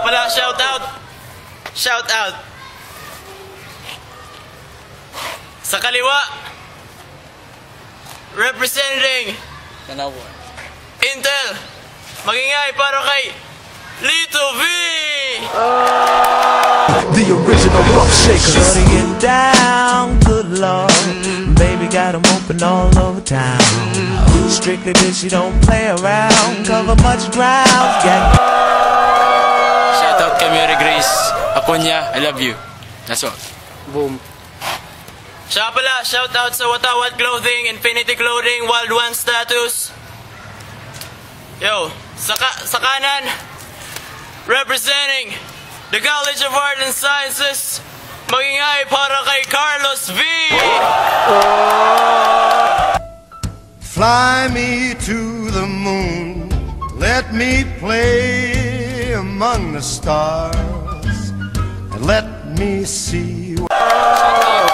pala, shout out. Shout out. Sa kaliwa, representing Intel, magingay para kay Lito V. The original rock shaker. Shutting it down, good lord. Baby got them open all over town. Strictly bitch, you don't play around. Cover much ground. Shout out kay Mary Grace Acuña, I love you. That's all. Boom. Siya pala, shout out sa Watawat Clothing, Infinity Clothing, Wild One Status. Yo, sa kanan, representing the College of Art and Sciences, magingay para kay Carlos V. Fly me to the moon, let me play among the stars, and let me see.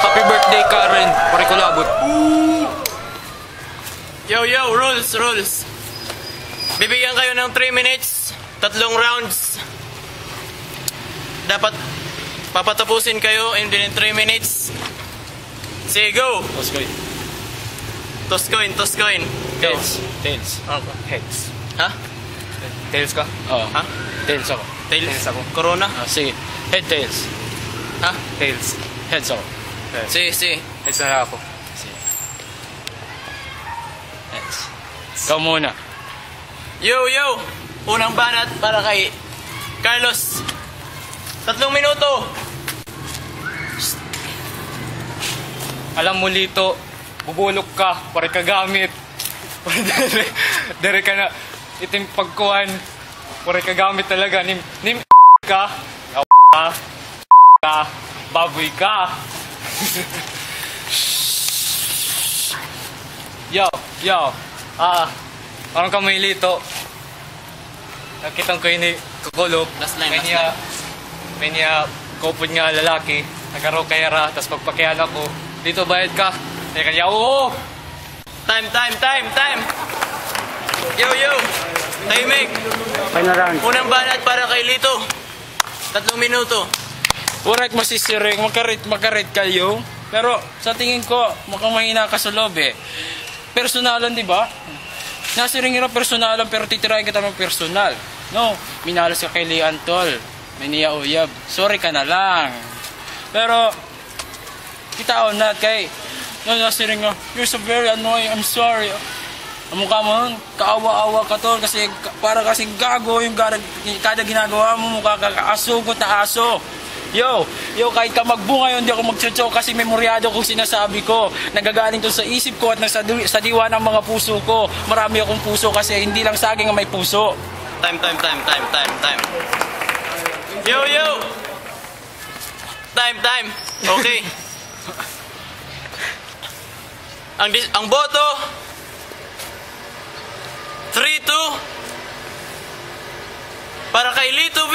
Happy birthday, Karen. Pare ko labot. Yo, rules. Bibigyan kayo ng 3 minutes, 3 rounds. Dapat papatapusin kayo in 3 minutes. Sige, go! Toss coin. Go. Tails. Okay. Heads. Ha? Tails ka? Oo. Ha? Tails ako. Tails ako. Corona? Sige. Head, tails. Ha? Tails. Heads ako. Sige. Heads na ako. Sige. Heads. Ikaw muna. Yo! Unang banat para kay Carlos. 3 minuto. Alam mo, Lito, bubulok ka, pare ka gamit. Dere ka na, itim pagkuhan, pare ka gamit talaga. Nim ka, ka, baboy ka. Yo, parang kami, Lito. Nakitang ko yun kukulop. Last line. May niya, kupod nga lalaki, nagkaraw kayara, tas pagpakihan ako, dito bayad ka. Kaya kanya, oo! Time. Yo! Timing! Final round. Unang banat para kay Lito. 3 minuto. Correct, masisiring, magkarit kayo. Pero sa tingin ko, mukhang mahina ka sa loob eh. Personalan, di ba? Nasiring nila personalan pero titirahin kita ng personal. No, minalas ka kay Lian Tol. May niya uyab. Sorry ka na lang. Pero, kita na kay nasiring nga, you're so very annoying, I'm sorry. Ang mukha mo nun, kaawa-awa ka tol kasi para kasing gago yung kada ginagawa mo, mukha ka asugot na aso. Yo, kahit ka magbunga yun, hindi ako magtsotso kasi memoryado kung sinasabi ko. Nagagaling to sa isip ko at sa diwa ng mga puso ko. Marami akong puso kasi hindi lang saging ang may puso. Time. Yo! Time. Okay. Ang boto 3-2 para kay Lito V.